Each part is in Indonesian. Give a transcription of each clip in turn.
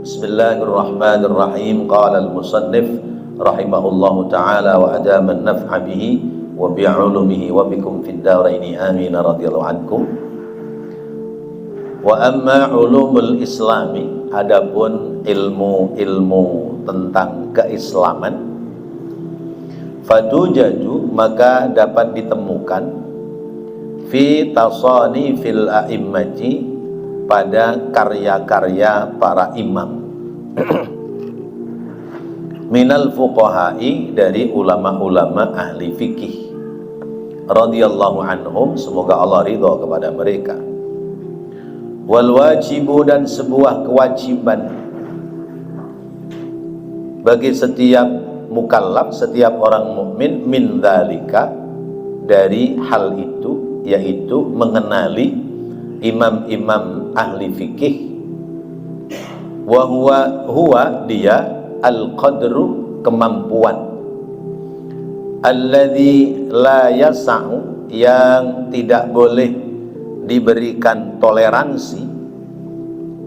Bismillahirrahmanirrahim. Qala al-musannif rahimahullahu ta'ala wa adama an-naf'a bihi wa bi'ulumihi wa bikum fid daraini amin radhiyallahu ankum. Wa amma ulumul islami, adapun ilmu-ilmu tentang keislaman, fatujadu maka dapat ditemukan fi tasanifil a'immati, pada karya-karya para imam minal fuqaha'i, dari ulama-ulama ahli fikih radhiyallahu anhum, semoga Allah ridha kepada mereka. Wal wajibu, dan sebuah kewajiban bagi setiap mukallaf, setiap orang mukmin, min dzalika, dari hal itu, yaitu mengenali imam-imam ahli fikih. Wa huwa dia al-qadru, kemampuan, alladzi la yas'u, yang tidak boleh diberikan toleransi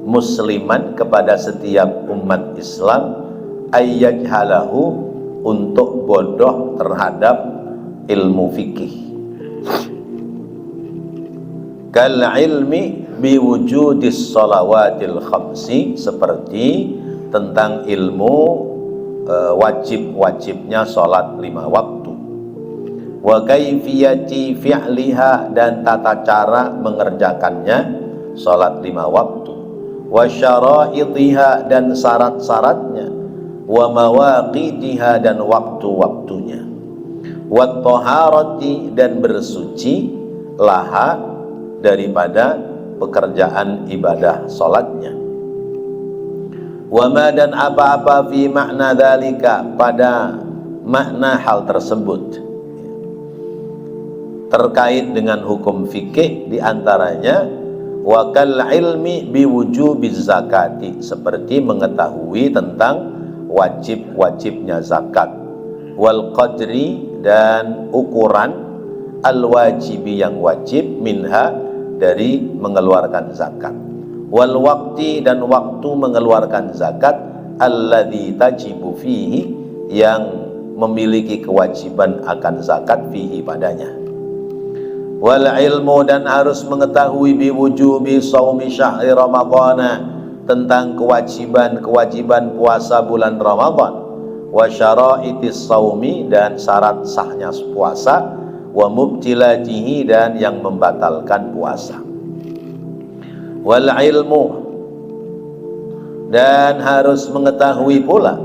musliman kepada setiap umat Islam, ayyajhalahu, untuk bodoh terhadap ilmu fikih. Kal ilmi biwujudis shalawatil khamsi, seperti tentang ilmu wajib-wajibnya sholat 5 waktu. Wa kaifiyati fi'liha, dan tata cara mengerjakannya sholat 5 waktu. Wa syara'itiha, dan syarat-syaratnya. Wa mawaqitiha, dan waktu-waktunya. Wa thaharati, dan bersuci laha, daripada pekerjaan ibadah sholatnya. Wama, dan apa-apa fi makna dalika, pada makna hal tersebut, terkait dengan hukum fikih, diantaranya wakal ilmi biwujubiz zakati, seperti mengetahui tentang wajib-wajibnya zakat. Wal qadri, dan ukuran al-wajibi, yang wajib, minha, dari mengeluarkan zakat. Wal waqti, dan waktu mengeluarkan zakat, alladzi tajibu fihi, yang memiliki kewajiban akan zakat, fihi, padanya. Wal ilmu, dan harus mengetahui biwujubi shaumi syahri ramadhana, tentang kewajiban puasa bulan Ramadan. Wa syara'itis shaumi, dan syarat sahnya puasa. Wa mubtilatihi, dan yang membatalkan puasa. Wal ilmu, dan harus mengetahui pula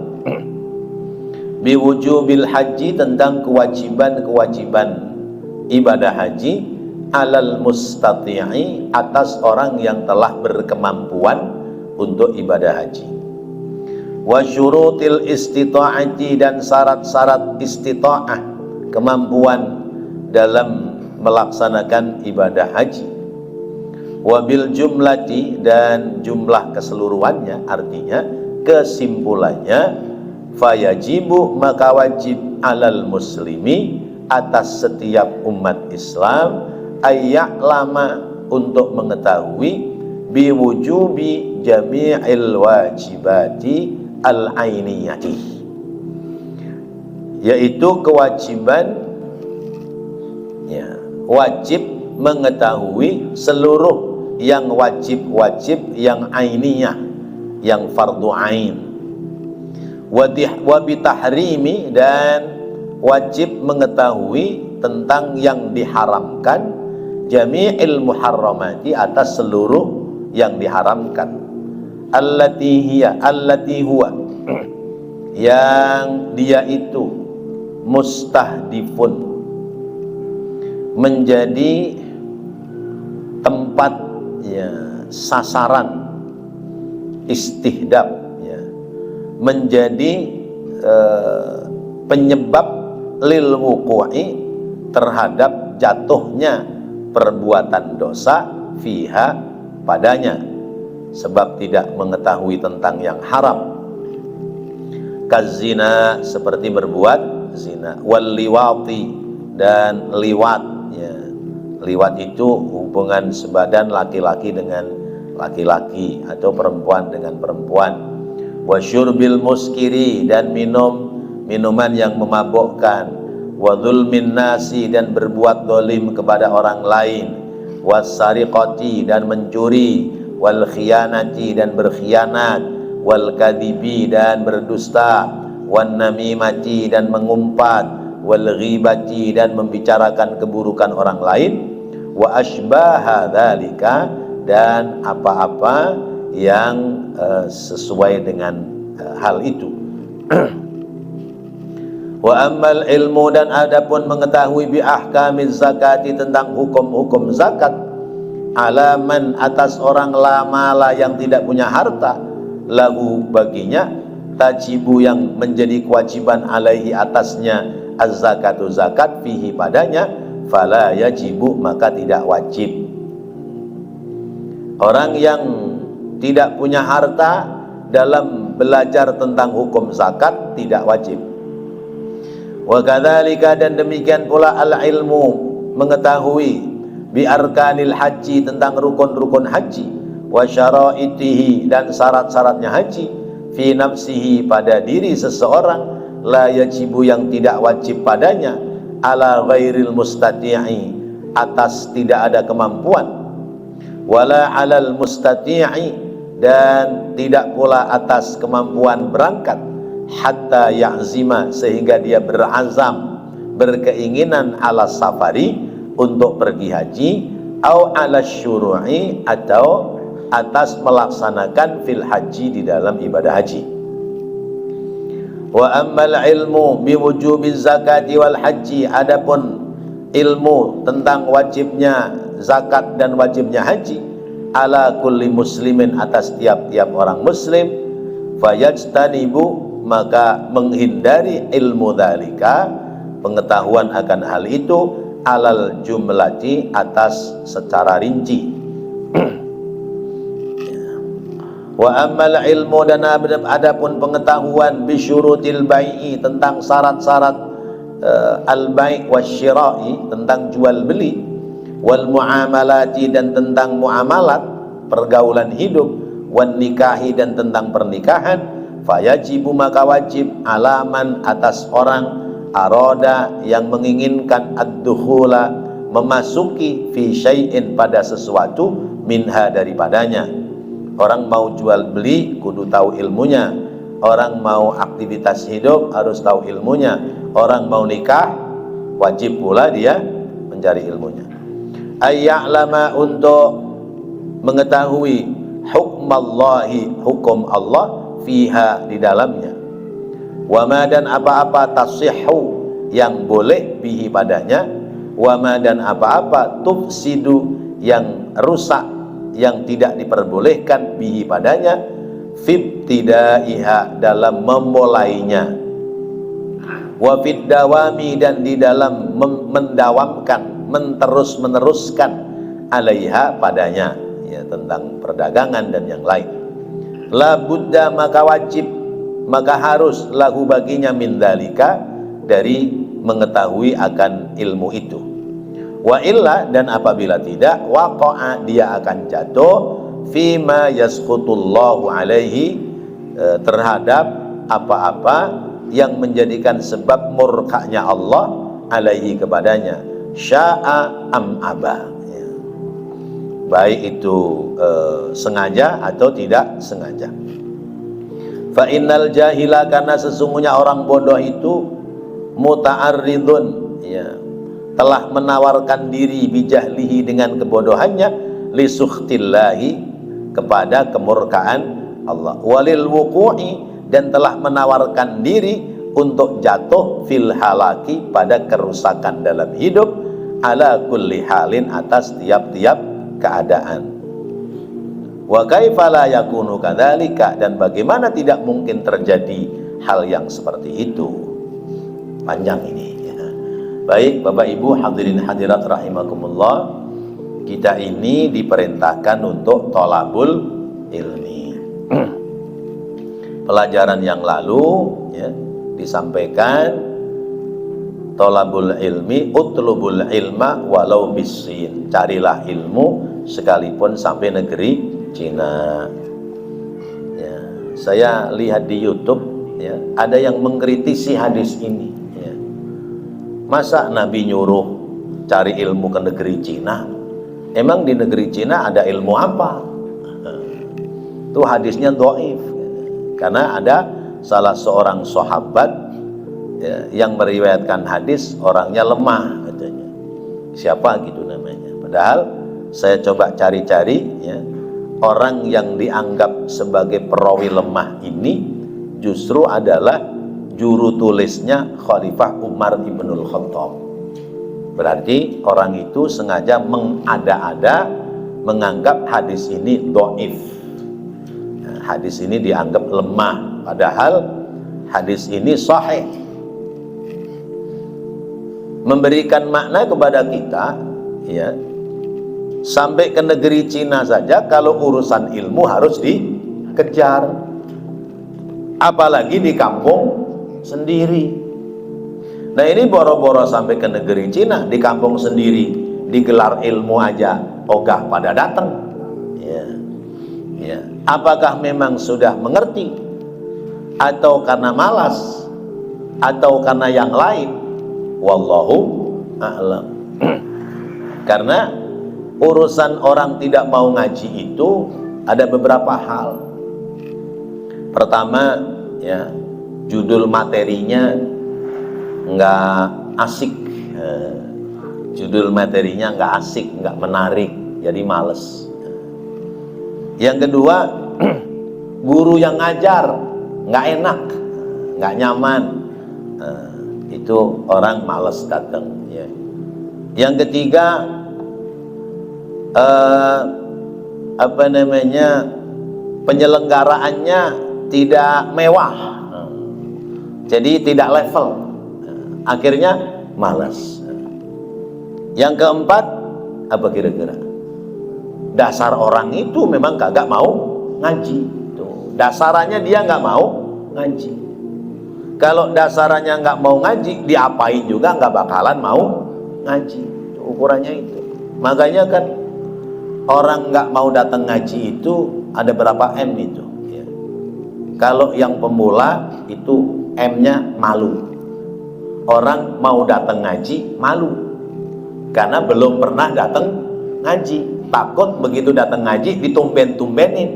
biwujubil haji, tentang kewajiban ibadah haji, alal mustati'i, atas orang yang telah berkemampuan untuk ibadah haji. Wa syurutil istita'ati, dan syarat-syarat istita'ah, kemampuan dalam melaksanakan ibadah haji. Wabil jumlati, dan jumlah keseluruhannya, artinya kesimpulannya, fayajibu, maka wajib, alal muslimi, atas setiap umat Islam, ayya'lama, untuk mengetahui, biwujubi jami'il wajibati al-ainiyati, yaitu kewajiban, wajib mengetahui seluruh yang wajib-wajib yang ainiyah, yang fardu ain. Wa bitahrimi, dan wajib mengetahui tentang yang diharamkan, jami'il muharramati, atas seluruh yang diharamkan. Allati huwa, yang dia itu mustahdifun, menjadi tempat, sasaran, istihdab, menjadi penyebab lil wuqu'i, terhadap jatuhnya perbuatan dosa, fiha, padanya, sebab tidak mengetahui tentang yang haram. Kazina, seperti berbuat zina. Wal liwati, dan liwat, liwat itu hubungan sebadan laki-laki dengan laki-laki atau perempuan dengan perempuan. wa syurbil muskiri, dan minum minuman yang memabukkan, wa dzulmin nasi, dan berbuat zalim kepada orang lain, wassariqati, dan mencuri, wal khiyanati, dan berkhianat, wal kadhibi, dan berdusta, wan namimati, dan mengumpat, wal ghibati, dan membicarakan keburukan orang lain, wa asbaha dzalika, dan apa-apa yang sesuai dengan hal itu. Wa ammal ilmu, dan adapun mengetahui bi ahkamiz zakati, tentang hukum-hukum zakat, alaman, atas orang lamala yang tidak punya harta, lahu, baginya, tajibu, yang menjadi kewajiban, alaihi, atasnya, az-zakatu, zakat, fihi, padanya, fala yajibu, maka tidak wajib. Orang yang tidak punya harta dalam belajar tentang hukum zakat tidak wajib. Wa kadzalika, dan demikian pula al-ilmu, mengetahui, bi arkanil haji, tentang rukun-rukun haji, wa syara'itihi, dan syarat-syaratnya haji, fi nafsihi, pada diri seseorang, la yajibu, yang tidak wajib padanya, ala ghairil mustati'i, atas tidak ada kemampuan, wala alal mustati'i, dan tidak pula atas kemampuan berangkat, hatta ya'zima, sehingga dia berazam, berkeinginan, ala safari, untuk pergi haji, au ala syuru'i, atau atas melaksanakan fil haji, di dalam ibadah haji. Wa ammal ilmu bi wujubiz zakati wal haji, adapun ilmu tentang wajibnya zakat dan wajibnya haji, ala kulli muslimin, atas tiap-tiap orang muslim, fayajtanibu, maka menghindari ilmu dzalika, pengetahuan akan hal itu, alal jumlati, atas secara rinci. Wa ammal ilmu, dan adapun pengetahuan bisyurutil bai'i, tentang syarat-syarat al-bai' wasyira'i, tentang jual beli, wal muamalati, dan tentang muamalat, pergaulan hidup, wan nikahi, dan tentang pernikahan, fayajibu, maka wajib, alaman, atas orang, aroda, yang menginginkan, ad-dukhula, memasuki, fi syai'in, pada sesuatu, minha, daripadanya. Orang mau jual beli kudu tahu ilmunya, orang mau aktivitas hidup harus tahu ilmunya, orang mau nikah wajib pula dia mencari ilmunya. Ayya'lama, untuk mengetahui, hukmallahi, hukum Allah, fiha, di dalamnya, wama, dan apa-apa, tasihhu, yang boleh, bihi, padanya, wama, dan apa-apa, tufsidu, yang rusak, yang tidak diperbolehkan, bihi, padanya, fibtidaiha, dalam memulainya, wa fid dawami, dan di dalam mendawamkan, menerus-meneruskan, alaiha, padanya, ya, tentang perdagangan dan yang lain. La budda, maka wajib, maka harus, lahu, baginya, min dzalika, dari mengetahui akan ilmu itu. Wa illa, dan apabila tidak, waqa'a, dia akan jatuh, fima yaskhutullahu alaihi, terhadap apa-apa yang menjadikan sebab murkanya Allah, alaihi, kepadanya, sya'a am aba, ya. Baik itu sengaja atau tidak sengaja. Fa innal jahila, karena sesungguhnya orang bodoh itu, muta'arridun, ya, telah menawarkan diri, bijahlihi, dengan kebodohannya, li sukhtillahi, kepada kemurkaan Allah, walil wuqu'i, dan telah menawarkan diri untuk jatuh, fil halaki, pada kerusakan dalam hidup, ala kulli halin, atas tiap-tiap keadaan. Wa kaifa la yakunu kadzalika, dan bagaimana tidak mungkin terjadi hal yang seperti itu. Panjang ini, ya. Baik Bapak Ibu hadirin hadirat rahimakumullah, kita ini diperintahkan untuk thalabul ilmi. Pelajaran yang lalu, ya, disampaikan thalabul ilmi, utlubul ilma walau bisin, carilah ilmu sekalipun sampai negeri Cina, ya. saya lihat di YouTube ya, ada yang mengkritisi hadis ini ya. Masa Nabi nyuruh cari ilmu ke negeri Cina? Emang di negeri Cina ada ilmu apa? Itu hadisnya dhaif. Karena ada salah seorang sahabat ya, yang meriwayatkan hadis, orangnya lemah katanya. Siapa gitu namanya. Padahal saya coba cari-cari ya, orang yang dianggap sebagai perawi lemah ini justru adalah juru tulisnya Khalifah Umar Ibnul Khattab. Berarti orang itu sengaja mengada-ada menganggap hadis ini dhaif. Nah, hadis ini dianggap lemah, padahal hadis ini sahih. Memberikan makna kepada kita ya, sampai ke negeri Cina saja kalau urusan ilmu harus dikejar, apalagi di kampung sendiri. Nah ini boro-boro sampai ke negeri Cina, di kampung sendiri digelar ilmu aja ogah pada datang ya. Ya. Apakah memang sudah mengerti, atau karena malas, atau karena yang lain? Wallahu a'lam. Karena urusan orang tidak mau ngaji itu ada beberapa hal. Pertama ya, judul materinya nggak asik, judul materinya nggak asik, nggak menarik, jadi males. Yang kedua, guru yang ngajar nggak enak, nggak nyaman, itu orang males datang ya. Yang ketiga, apa namanya, penyelenggaraannya tidak mewah, jadi tidak level, akhirnya malas. Yang keempat, apa kira-kira? Dasar orang itu memang kagak mau ngaji. Tuh, dasarannya dia nggak mau ngaji. Kalau dasarannya nggak mau ngaji, diapain juga nggak bakalan mau ngaji. Ukurannya itu. Makanya kan orang nggak mau datang ngaji itu ada berapa M itu ya. Kalau yang pemula itu M-nya malu. Orang mau datang ngaji malu karena belum pernah datang ngaji, takut begitu datang ngaji ditumben-tumbenin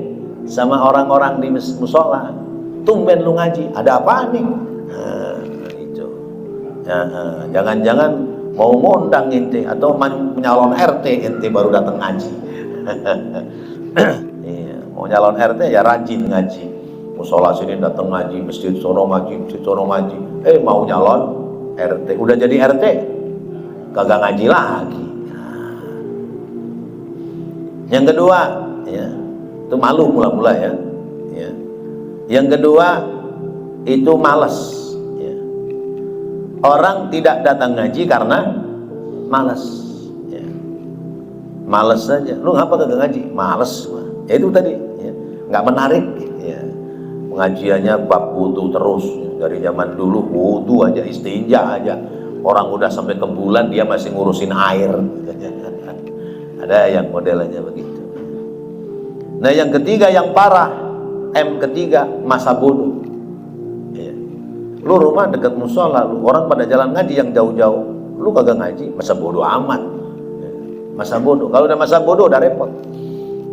sama orang-orang di musola. Tumben lu ngaji, ada apa nih? Nah, itu jangan-jangan mau ngundang ente atau nyalon RT ente baru datang ngaji. Iya, mau nyalon RT ya rajin ngaji, musola sini datang ngaji, masjid sono ngaji, masjid sono ngaji. Mau nyalon RT, udah jadi RT kagak ngaji lagi. Yang kedua ya, itu malu mula-mula ya. Yang kedua itu malas ya. Orang tidak datang ngaji karena malas ya. Malas saja. Lu ngapa kagak ngaji? Malas. Ya itu tadi ya. Nggak menarik ya. Pengajiannya bab wudu terus ya. Dari zaman dulu wudu aja, istinja aja. Orang udah sampai ke bulan dia masih ngurusin air. Ada yang modelnya begitu. Nah yang ketiga yang parah, M ketiga, masa bodoh ya. Lu rumah dekat musola, lu orang pada jalan ngaji yang jauh-jauh, lu kagak ngaji, masa bodoh amat ya. Masa bodoh, kalau udah masa bodoh udah repot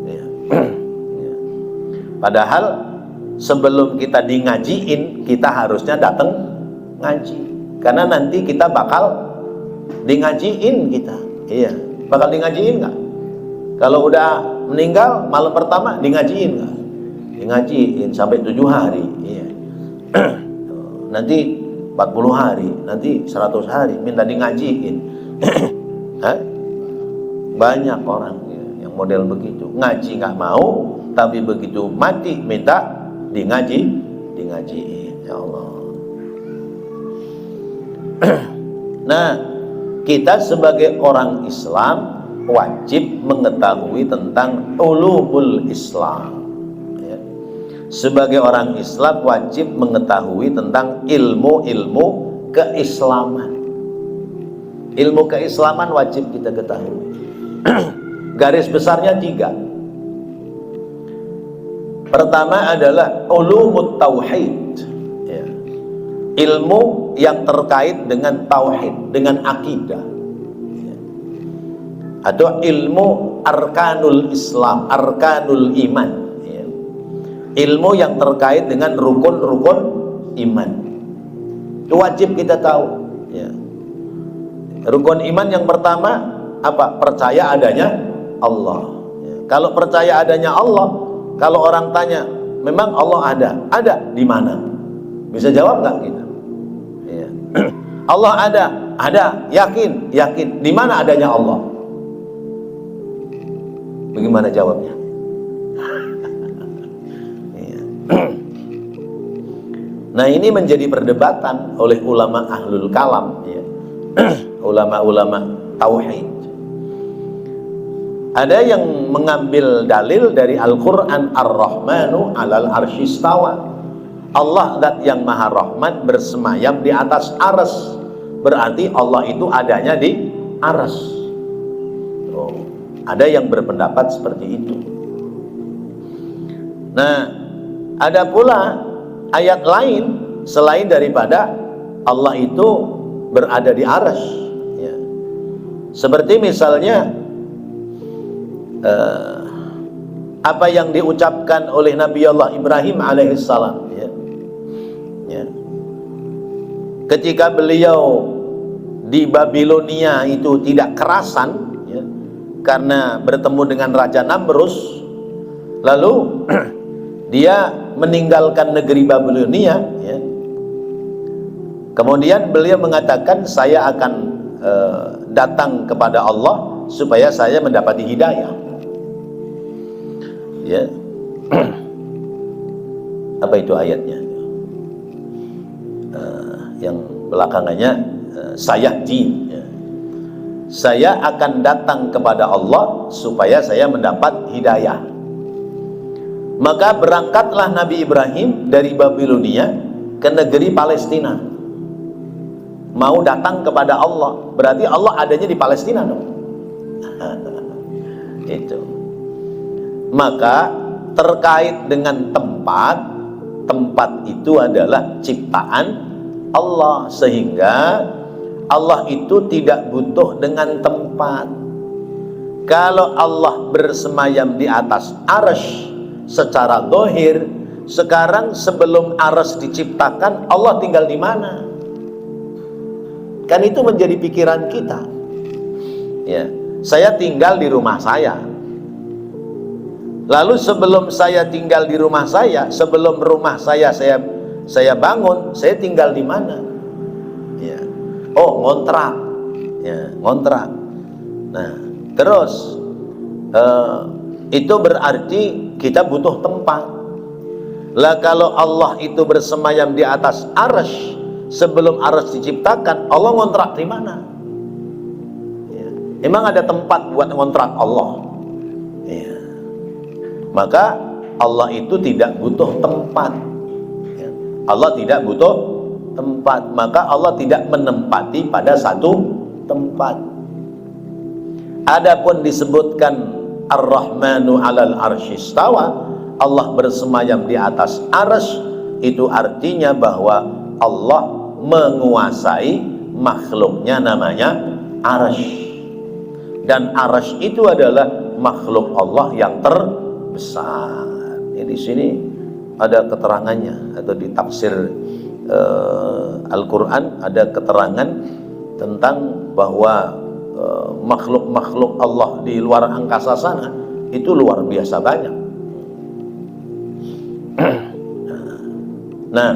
ya. Ya. Padahal sebelum kita di ngajiin, kita harusnya datang ngaji, karena nanti kita bakal di ngajiin kita. Iya, bakal di ngajiin nggak? Kalau udah meninggal malam pertama di ngajiin nggak? Ngajiin sampai 7 hari iya. Nanti 40 hari, nanti 100 hari minta di ngajiin. Banyak orang ya, yang model begitu, ngaji nggak mau, tapi begitu mati minta di ngajiin. Ya Allah. Nah, kita sebagai orang Islam wajib mengetahui tentang ulumul Islam. Sebagai orang Islam wajib mengetahui tentang ilmu-ilmu keislaman. Ilmu keislaman wajib kita ketahui. Garis besarnya 3. Pertama adalah ulumut tauhid, ya. Ilmu yang terkait dengan tauhid, dengan akidah, ya. Atau ilmu arkanul Islam, arkanul iman, ya. Ilmu yang terkait dengan rukun-rukun iman. Itu wajib kita tahu, ya. Rukun iman yang pertama apa? Percaya adanya Allah, ya. Kalau percaya adanya Allah, kalau orang tanya, memang Allah ada? Ada di mana? Bisa jawab nggak kita? Ya. Allah ada? Ada. Yakin? Yakin. Di mana adanya Allah? Bagaimana jawabnya? Ya. Nah, ini menjadi perdebatan oleh ulama ahlul kalam, ya. Ulama-ulama tauhid. Ada yang mengambil dalil dari Al-Quran, Ar-Rahmanu 'alal arsy istawa. Allah zat yang maha rahmat bersemayam di atas arsy. Berarti Allah itu adanya di arsy. Oh, ada yang berpendapat seperti itu. Nah, ada pula ayat lain selain daripada Allah itu berada di arsy, ya. Seperti misalnya apa yang diucapkan oleh Nabi Allah Ibrahim alaihissalam, ya. Ya. Ketika beliau di Babilonia itu tidak kerasan, ya, karena bertemu dengan Raja Namrus, lalu dia meninggalkan negeri Babilonia, ya. Kemudian beliau mengatakan, saya akan datang kepada Allah supaya saya mendapati hidayah. Ya. Apa itu ayatnya? Yang belakangannya sayati, ya. Saya akan datang kepada Allah supaya saya mendapat hidayah. Maka berangkatlah Nabi Ibrahim dari Babilonia ke negeri Palestina, mau datang kepada Allah. Berarti Allah adanya di Palestina dong. Itu. Maka terkait dengan tempat, tempat itu adalah ciptaan Allah, sehingga Allah itu tidak butuh dengan tempat. Kalau Allah bersemayam di atas arsy secara zahir, sekarang sebelum arsy diciptakan, Allah tinggal di mana? Kan itu menjadi pikiran kita, ya. Saya tinggal di rumah saya. Lalu sebelum saya tinggal di rumah saya, sebelum rumah saya bangun, saya tinggal di mana? Ya. Oh, ngontrak, ya, ngontrak. Nah, terus itu berarti kita butuh tempat. Lah kalau Allah itu bersemayam di atas arsy, sebelum arsy diciptakan, Allah ngontrak di mana? Ya. Emang ada tempat buat ngontrak Allah? Ya. Maka Allah itu tidak butuh tempat, ya. Allah tidak butuh tempat, maka Allah tidak menempati pada satu tempat. Adapun disebutkan Ar-Rahmanu 'alal arsy istawa, Allah bersemayam di atas arsy, itu artinya bahwa Allah menguasai makhluknya namanya arsy. Dan arsy itu adalah makhluk Allah yang terbesar. Jadi di sini ada keterangannya, atau di tafsir Al-Quran ada keterangan tentang bahwa makhluk-makhluk Allah di luar angkasa sana itu luar biasa banyak. Nah,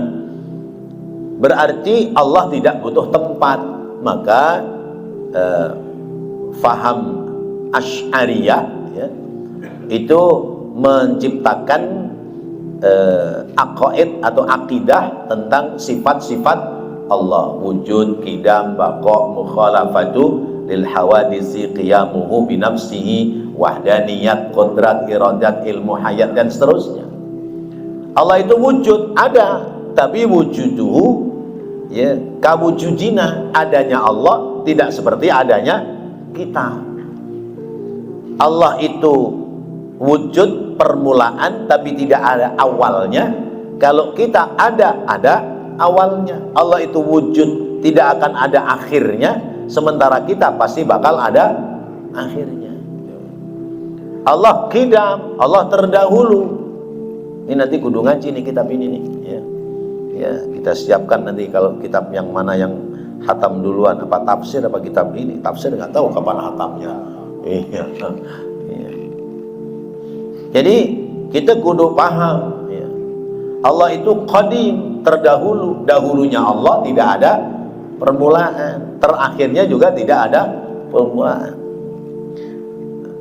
berarti Allah tidak butuh tempat. Maka faham Asy'ariyah, ya, itu menciptakan aqaid atau akidah tentang sifat-sifat Allah, wujud, qidam, baqa, mukhalafatu lil hawadisi, qiyamuhu binafsihi, wahdaniyat, qudrat, iradat, ilmu hayat, dan seterusnya. Allah itu wujud, ada, tapi wujuduhu, ya, kawujudina, adanya Allah tidak seperti adanya kita. Allah itu wujud permulaan tapi tidak ada awalnya. Kalau kita ada awalnya. Allah itu wujud, tidak akan ada akhirnya, sementara kita pasti bakal ada akhirnya. Allah qidam, Allah terdahulu. Ini nanti kudu ngaji nih kitab ini nih, ya. Ya, kita siapkan nanti kalau kitab yang mana yang hatam duluan, apa tafsir apa kitab ini. Tafsir nggak tahu kapan hatamnya. Iya. Iya. Jadi kita kudu paham, ya. Allah itu qadim, terdahulu. Dahulunya Allah tidak ada permulaan, terakhirnya juga tidak ada permulaan.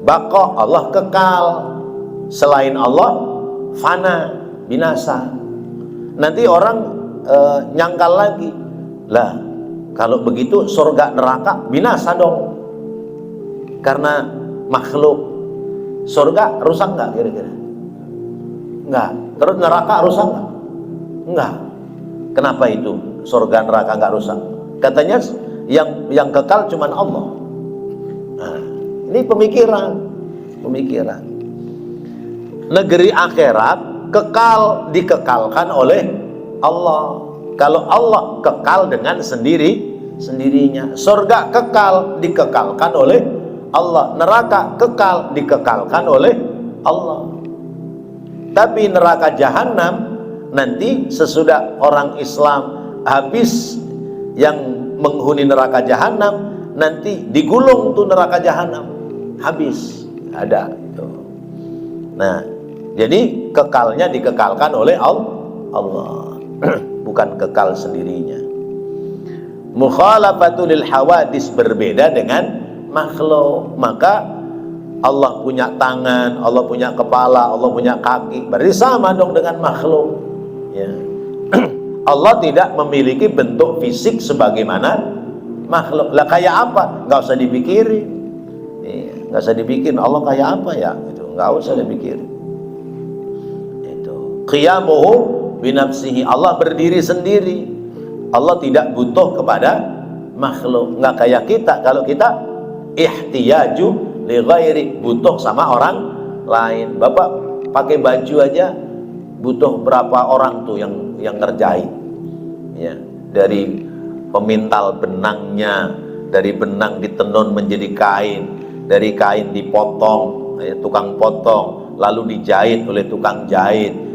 Baqa, Allah kekal. Selain Allah fana, binasa. Nanti orang nyangkal lagi, lah kalau begitu surga neraka binasa dong, karena makhluk. Surga rusak nggak kira-kira? Nggak. Terus neraka rusak nggak? Nggak. Kenapa itu surga neraka nggak rusak? Katanya yang kekal cuman Allah. Nah, ini pemikiran. Negeri akhirat kekal, dikekalkan oleh Allah. Kalau Allah kekal dengan sendirinya. Surga kekal, dikekalkan oleh Allah. Neraka kekal, dikekalkan oleh Allah. Tapi neraka jahanam nanti sesudah orang Islam habis yang menghuni neraka jahanam, nanti digulung tuh neraka jahanam, habis ada. Nah, jadi kekalnya dikekalkan oleh Allah, bukan kekal sendirinya. Mukhalafatul lil hawadis, berbeda dengan makhluk. Maka Allah punya tangan, Allah punya kepala, Allah punya kaki, berarti sama dong dengan makhluk, ya. Allah tidak memiliki bentuk fisik sebagaimana makhluk. Lah kayak apa? Nggak usah dipikirin, ya, nggak usah dibikin Allah kayak apa ya, itu nggak usah dipikirin. Qiyamuhu binafsihi, Allah berdiri sendiri. Allah tidak butuh kepada makhluk. Nggak kayak kita. Kalau kita ihtiyaju li ghairi, butuh sama orang lain. Bapak pakai baju aja butuh berapa orang tuh yang ngerjain, ya. Dari pemintal benangnya, dari benang ditenun menjadi kain, dari kain dipotong, ya, tukang potong, lalu dijahit oleh tukang jahit.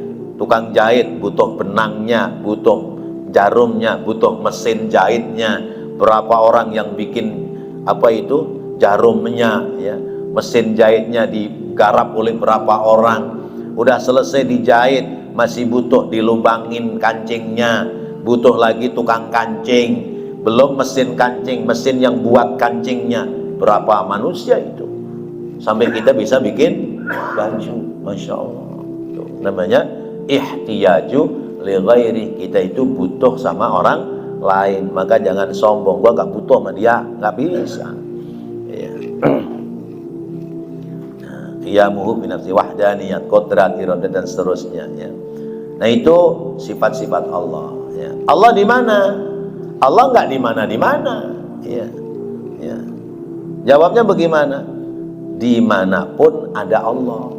Tukang jahit butuh benangnya, butuh jarumnya, butuh mesin jahitnya. Berapa orang yang bikin apa itu jarumnya, ya, mesin jahitnya digarap oleh berapa orang. Udah selesai dijahit, masih butuh dilubangin kancingnya, butuh lagi tukang kancing, belum mesin kancing, mesin yang buat kancingnya. Berapa manusia itu sampai kita bisa bikin baju, masya Allah. Tuh, namanya ihtiyaju li ghairi, kita itu butuh sama orang lain. Maka jangan sombong, gua gak butuh sama dia, gak bisa, ya. Qiyamuhu binafsi, wahdaniyat, qudrat, iradah, dan seterusnya, ya. Nah itu sifat-sifat Allah, ya. Allah di mana? Allah nggak di mana-mana, ya. Ya. Jawabnya bagaimana? Dimanapun ada Allah.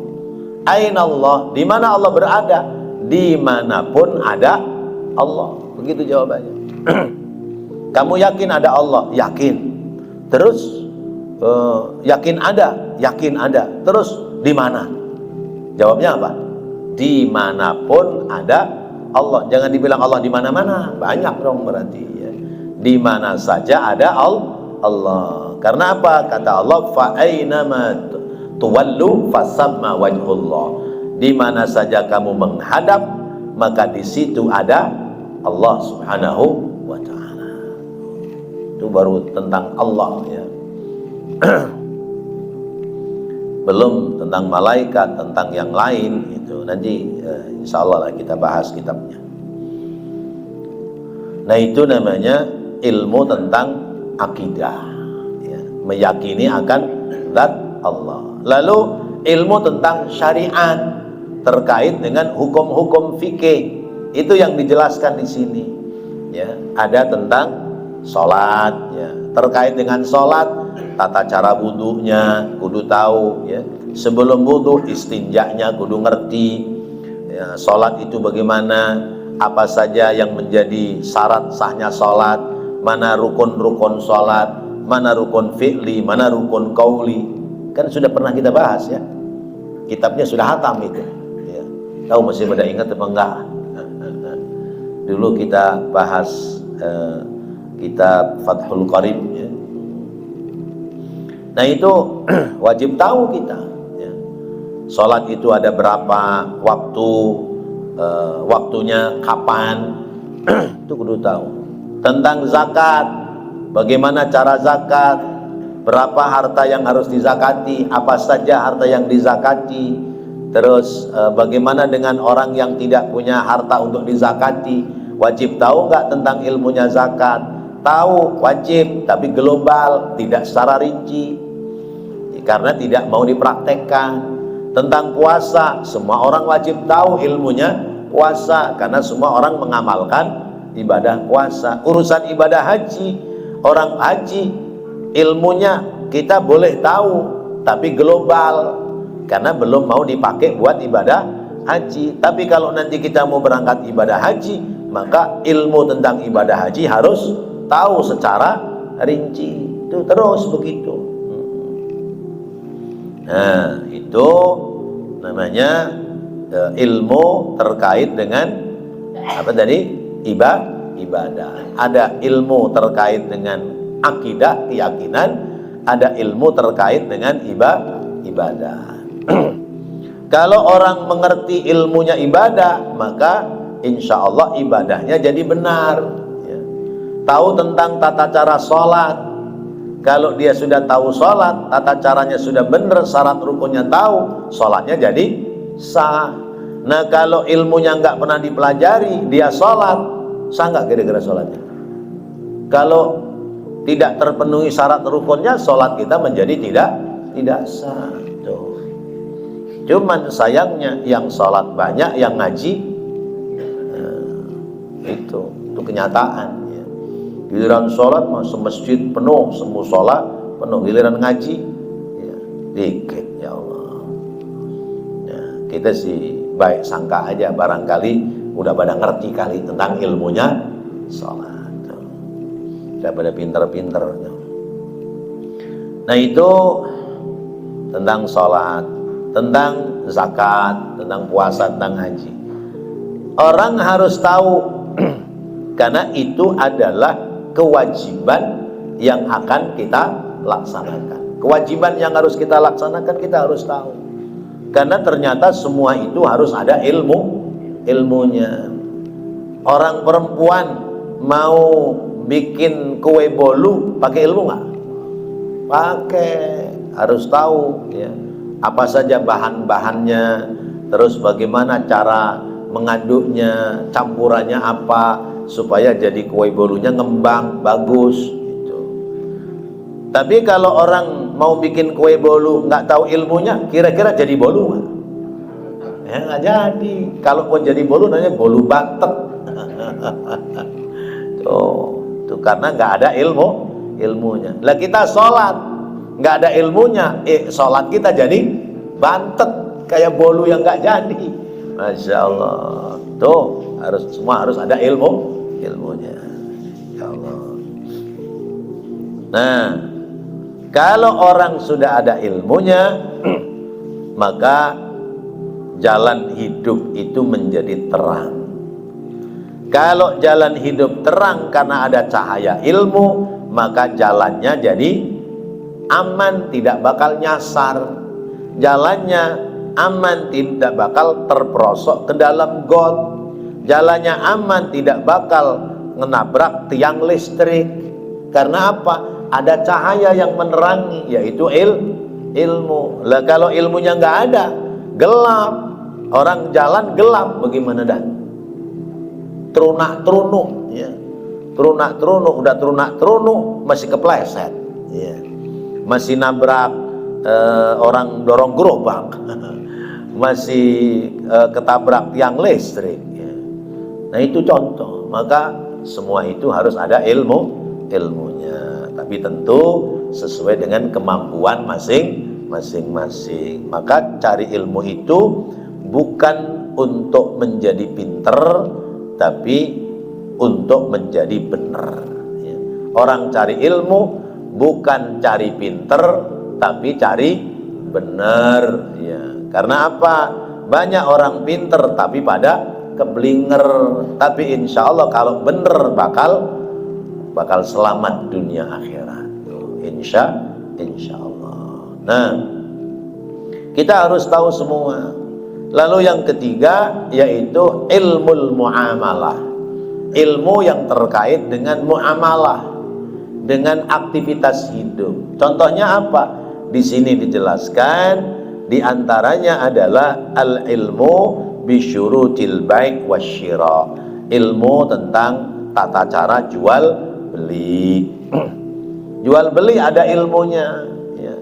Aina Allah, di mana Allah berada? Dimanapun ada Allah. Begitu jawabannya. Kamu yakin ada Allah? Yakin. Terus yakin ada? Yakin ada. Terus di mana? Jawabnya apa? Dimanapun ada Allah. Jangan dibilang Allah di mana-mana. Banyak dong berarti, ya. Di mana saja ada Allah. Karena apa? Kata Allah, fa ainama tuwallu fasamma wajhullah. Di mana saja kamu menghadap, maka di situ ada Allah Subhanahu wa taala. Itu baru tentang Allah, ya. Belum tentang malaikat, tentang yang lain itu nanti insya Allah lah kita bahas kitabnya. Nah itu namanya ilmu tentang akidah, ya. Meyakini akan zat Allah. Lalu ilmu tentang syariat terkait dengan hukum-hukum fikih, itu yang dijelaskan di sini, ya. Ada tentang sholat, ya. Terkait dengan sholat, tata cara wudhunya kudu tahu, ya. Sebelum wudhu istinjaknya kudu ngerti, ya. Sholat itu bagaimana, apa saja yang menjadi syarat sahnya sholat, mana rukun-rukun sholat, mana rukun fi'li, mana rukun qauli. Kan sudah pernah kita bahas, ya. Kitabnya sudah hatam itu, ya. Tahu masih pada ingat apa enggak? Dulu kita bahas kitab Fathul Qarib, ya. Nah itu wajib tahu kita, ya. Sholat itu ada berapa waktu, waktunya kapan, itu kudu tahu. Tentang zakat, bagaimana cara zakat, berapa harta yang harus dizakati, apa saja harta yang dizakati, terus bagaimana dengan orang yang tidak punya harta untuk dizakati, wajib tahu nggak tentang ilmunya zakat? Tahu, wajib, tapi global, tidak secara rinci, karena tidak mau dipraktekkan. Tentang puasa, semua orang wajib tahu ilmunya puasa, karena semua orang mengamalkan ibadah puasa. Urusan ibadah haji, orang haji ilmunya kita boleh tahu, tapi global, karena belum mau dipakai buat ibadah haji. Tapi kalau nanti kita mau berangkat ibadah haji, maka ilmu tentang ibadah haji harus tahu secara rinci. Itu terus begitu. Nah itu namanya ilmu terkait dengan apa tadi? Ibadah. Ada ilmu terkait dengan akidah, keyakinan, ada ilmu terkait dengan ibadah. Kalau orang mengerti ilmunya ibadah, maka insya Allah ibadahnya jadi benar, ya. Tahu tentang tata cara sholat, kalau dia sudah tahu sholat, tata caranya sudah benar, syarat rukunnya tahu, sholatnya jadi sah. Nah kalau ilmunya nggak pernah dipelajari, dia sholat, sah nggak kira-kira sholatnya? Kalau tidak terpenuhi syarat rukunnya, sholat kita menjadi tidak sah. Tuh. Cuman sayangnya yang sholat banyak, yang ngaji, itu kenyataan, ya. Giliran sholat masjid penuh, semua sholat penuh. Giliran ngaji, ya, dikit, ya Allah. Ya, kita sih baik sangka aja, barangkali udah pada ngerti kali tentang ilmunya sholat. Udah pada pinter-pinter. Nah itu tentang sholat, tentang zakat, tentang puasa, tentang haji. Orang harus tahu, karena itu adalah kewajiban yang akan kita laksanakan. Kewajiban yang harus kita laksanakan, kita harus tahu. Karena ternyata semua itu harus ada ilmunya. Orang perempuan mau bikin kue bolu pakai ilmu nggak? Pakai, harus tahu, ya, apa saja bahan-bahannya, terus bagaimana cara mengaduknya, campurannya apa supaya jadi kue bolunya ngembang bagus gitu. Tapi kalau orang mau bikin kue bolu nggak tahu ilmunya, kira-kira jadi bolu nggak? Ya nggak jadi. Kalaupun jadi bolu namanya bolu batek. Tuh karena nggak ada ilmunya. Lah kita sholat nggak ada ilmunya, sholat kita jadi bantet kayak bolu yang nggak jadi. Masya Allah. Tuh semua harus ada ilmunya. Ya Allah. Nah, kalau orang sudah ada ilmunya, maka jalan hidup itu menjadi terang. Kalau jalan hidup terang karena ada cahaya ilmu, maka jalannya jadi aman, tidak bakal nyasar. Jalannya aman, tidak bakal terperosok ke dalam got. Jalannya aman, tidak bakal menabrak tiang listrik. Karena apa? Ada cahaya yang menerangi, yaitu ilmu. Lah kalau ilmunya nggak ada, gelap. Orang jalan gelap, bagaimana dah? Terunak-terunuk, ya. Terunak-terunuk, udah terunak-terunuk masih kepleset, ya. Masih nabrak orang dorong gerobak, masih ketabrak tiang listrik, ya. Nah itu contoh. Maka semua itu harus ada ilmu. ilmunya, tapi tentu sesuai dengan kemampuan masing-masing. Maka cari ilmu itu bukan untuk menjadi pinter, tapi untuk menjadi benar. Ya. Orang cari ilmu bukan cari pinter, tapi cari benar. Ya. Karena apa? Banyak orang pinter tapi pada keblinger. Tapi insya Allah kalau benar bakal selamat dunia akhirat. Insya Allah. Nah, kita harus tahu semua. Lalu yang ketiga yaitu ilmul muamalah. Ilmu yang terkait dengan muamalah, dengan aktivitas hidup. Contohnya apa? Di sini dijelaskan, di antaranya adalah al-ilmu bisyurutil bai' wasyira. Ilmu tentang tata cara jual beli. Jual beli ada ilmunya, ya.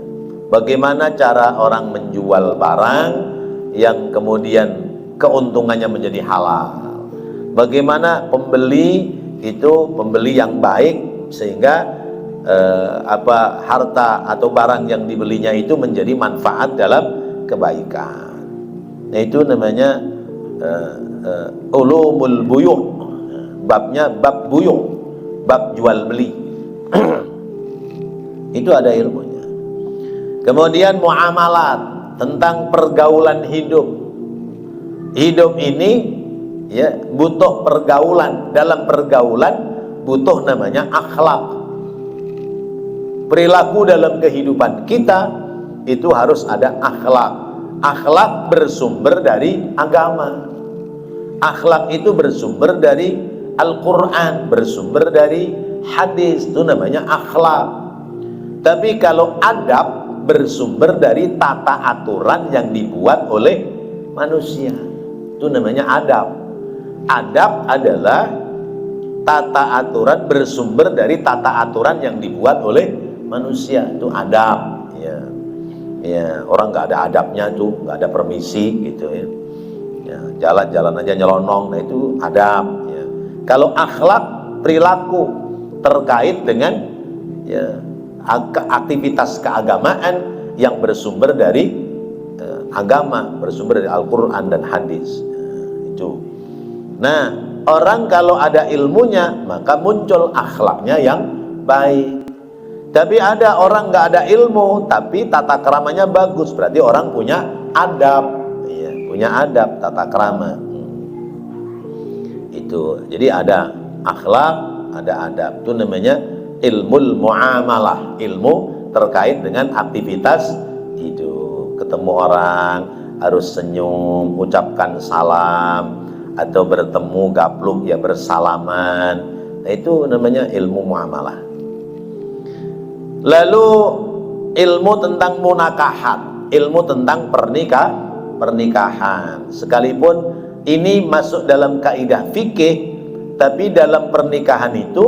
Bagaimana cara orang menjual barang yang kemudian keuntungannya menjadi halal. Bagaimana pembeli itu pembeli yang baik sehingga harta atau barang yang dibelinya itu menjadi manfaat dalam kebaikan. Nah, itu namanya ulumul buyu'. Babnya bab buyu', bab jual beli. Itu ada ilmunya. Kemudian muamalat, tentang pergaulan hidup. Hidup ini ya butuh pergaulan. Dalam pergaulan butuh namanya akhlak. Perilaku dalam kehidupan kita itu harus ada akhlak. Akhlak bersumber dari agama. Akhlak itu bersumber dari Al-Quran, bersumber dari hadis, itu namanya akhlak. Tapi kalau adab bersumber dari tata aturan yang dibuat oleh manusia, itu namanya adab. Adab adalah tata aturan bersumber dari tata aturan yang dibuat oleh manusia, itu adab. Ya, orang nggak ada adabnya tuh, nggak ada permisi gitu ya. Jalan-jalan aja nyelonong, nah itu adab. Ya. Kalau akhlak, perilaku terkait dengan ya aktivitas keagamaan yang bersumber dari agama, bersumber dari Al-Quran dan hadis. Itu. Nah, orang kalau ada ilmunya maka muncul akhlaknya yang baik. Tapi ada orang nggak ada ilmu tapi tata keramanya bagus, berarti orang punya adab. Ya, punya adab, tata krama. Itu. Jadi ada akhlak, ada adab. Itu namanya ilmul muamalah, ilmu terkait dengan aktivitas hidup. Ketemu orang harus senyum, ucapkan salam, atau bertemu gapluk ya bersalaman. Nah, itu namanya ilmu muamalah. Lalu ilmu tentang munakahat, ilmu tentang pernikahan. Sekalipun ini masuk dalam kaidah fikih, tapi dalam pernikahan itu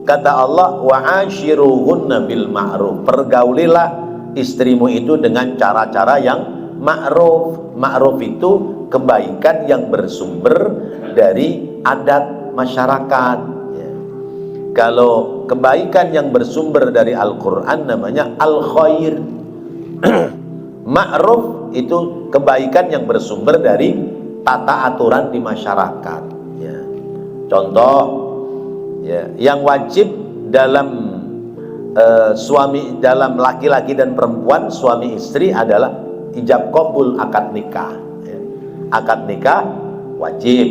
kata Allah, wa'ashiruhunna bil ma'ruf. Pergaulilah istrimu itu dengan cara-cara yang ma'ruf. Ma'ruf itu kebaikan yang bersumber dari adat masyarakat. Ya. Kalau kebaikan yang bersumber dari Al-Quran namanya al-khair. Ma'ruf itu kebaikan yang bersumber dari tata aturan di masyarakat. Ya. Contoh, ya, yang wajib dalam suami, dalam laki-laki dan perempuan, suami istri adalah ijab qabul akad nikah. Ya. Akad nikah wajib.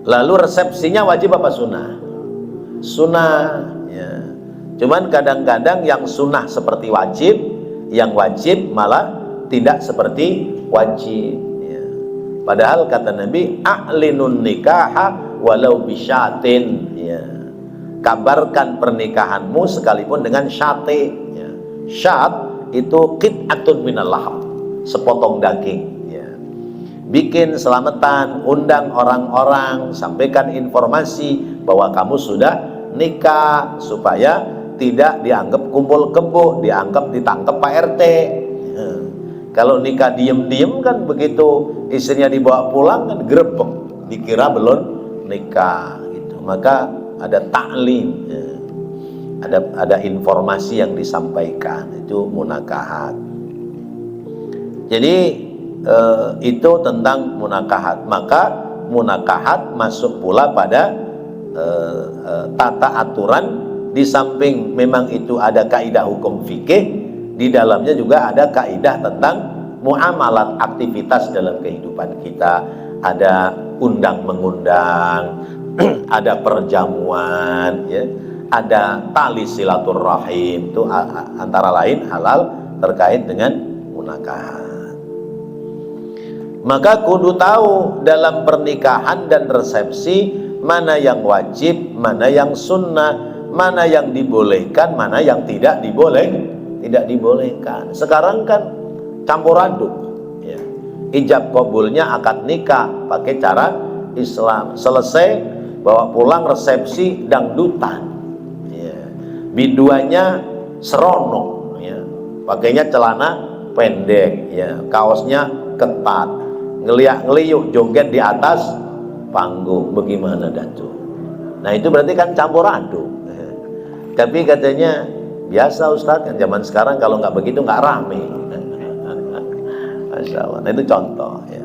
Lalu resepsinya wajib apa sunnah? Sunnah. Ya. Cuman kadang-kadang yang sunnah seperti wajib, yang wajib malah tidak seperti wajib. Ya. Padahal kata Nabi, a'linun nikaha walau bisyatin, ya. Kabarkan pernikahanmu sekalipun dengan syate. Ya. Syat itu qit'atun minal laham, sepotong daging. Ya. Bikin selamatan, undang orang-orang, sampaikan informasi bahwa kamu sudah nikah supaya tidak dianggap kumpul kebo, dianggap ditangkap Pak RT. Ya. Kalau nikah diem-diem kan begitu istrinya dibawa pulang kan grebek, dikira belum nikah gitu. Maka ada ta'lim, ya. ada informasi yang disampaikan, itu munakahat. Jadi itu tentang munakahat. Maka munakahat masuk pula pada tata aturan. Di samping memang itu ada kaidah hukum fikih, di dalamnya juga ada kaidah tentang muamalat, aktivitas dalam kehidupan kita. Ada undang mengundang, ada perjamuan, ya, ada tali silaturahim, itu antara lain halal terkait dengan munakahat. Maka kudu tahu dalam pernikahan dan resepsi mana yang wajib, mana yang sunnah, mana yang dibolehkan, mana yang tidak dibolehkan. Sekarang kan campur aduk, ya. Ijab kabulnya akad nikah pakai cara Islam, selesai bawa pulang resepsi dangdutan, ya. Biduannya seronok, ya. Pakainya celana pendek, ya. Kaosnya ketat, ngeliak-ngeliuk joget di atas panggung. Bagaimana Datu? Nah itu berarti kan campur aduk. Tapi katanya biasa Ustadz, kan zaman sekarang kalau nggak begitu nggak rame. Masya Allah. Nah itu contoh, ya.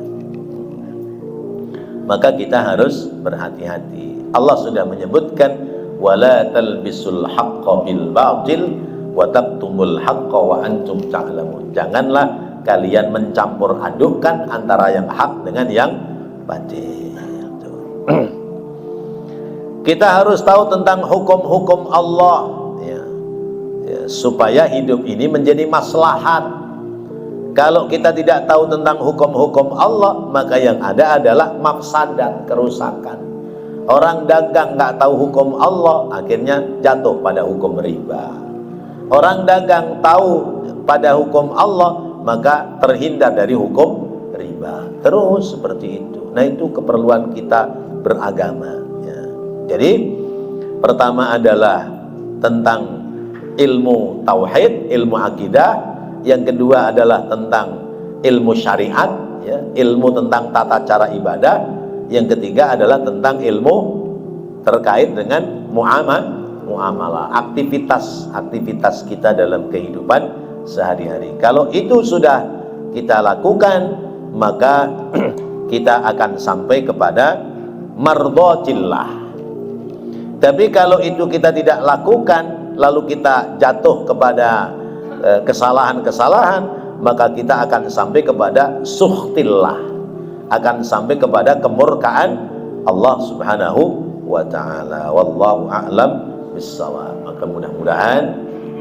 Maka kita harus berhati-hati. Allah sudah menyebutkan wala talbisul haqqa bil batil wa taktumul haqqa wa antum ta'lamun. Janganlah kalian mencampur adukkan antara yang hak dengan yang batil. Kita harus tahu tentang hukum-hukum Allah, ya. Ya, supaya hidup ini menjadi maslahat. Kalau kita tidak tahu tentang hukum-hukum Allah, maka yang ada adalah mafsadat, kerusakan. Orang dagang nggak tahu hukum Allah, akhirnya jatuh pada hukum riba. Orang dagang tahu pada hukum Allah, maka terhindar dari hukum riba. Terus seperti itu. Nah itu keperluan kita beragama, ya. Jadi pertama adalah tentang ilmu tauhid, ilmu akidah. Yang kedua adalah tentang ilmu syariat, ya, ilmu tentang tata cara ibadah. Yang ketiga adalah tentang ilmu terkait dengan muamalah, aktivitas kita dalam kehidupan sehari-hari. Kalau itu sudah kita lakukan, maka kita akan sampai kepada mardhatillah. Tapi kalau itu kita tidak lakukan, lalu kita jatuh kepada kesalahan-kesalahan, maka kita akan sampai kepada sukhtillah, akan sampai kepada kemurkaan Allah Subhanahu wa ta'ala. Wallahu a'lam bissawab. Maka mudah-mudahan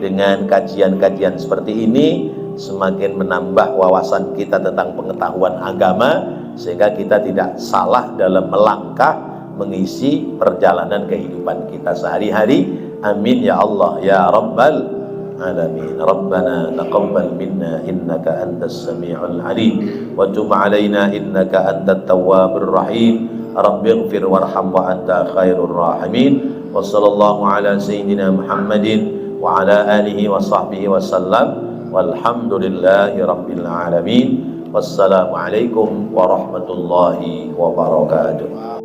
dengan kajian-kajian seperti ini semakin menambah wawasan kita tentang pengetahuan agama, sehingga kita tidak salah dalam melangkah mengisi perjalanan kehidupan kita sehari-hari. Amin ya Allah ya Rabbal alamin. Rabbana taqabbal minna innaka antas sami'ul alim wa tub alaina innaka antat tawwabur rahim. Rabbighfir warham wa anta khairur rahimin. Wa sallallahu ala sayyidina Muhammadin wa ala alihi wa sahbihi wa sallam. Walhamdulillahi rabbil alamin. Wassalamu alaikum warahmatullahi wabarakatuh.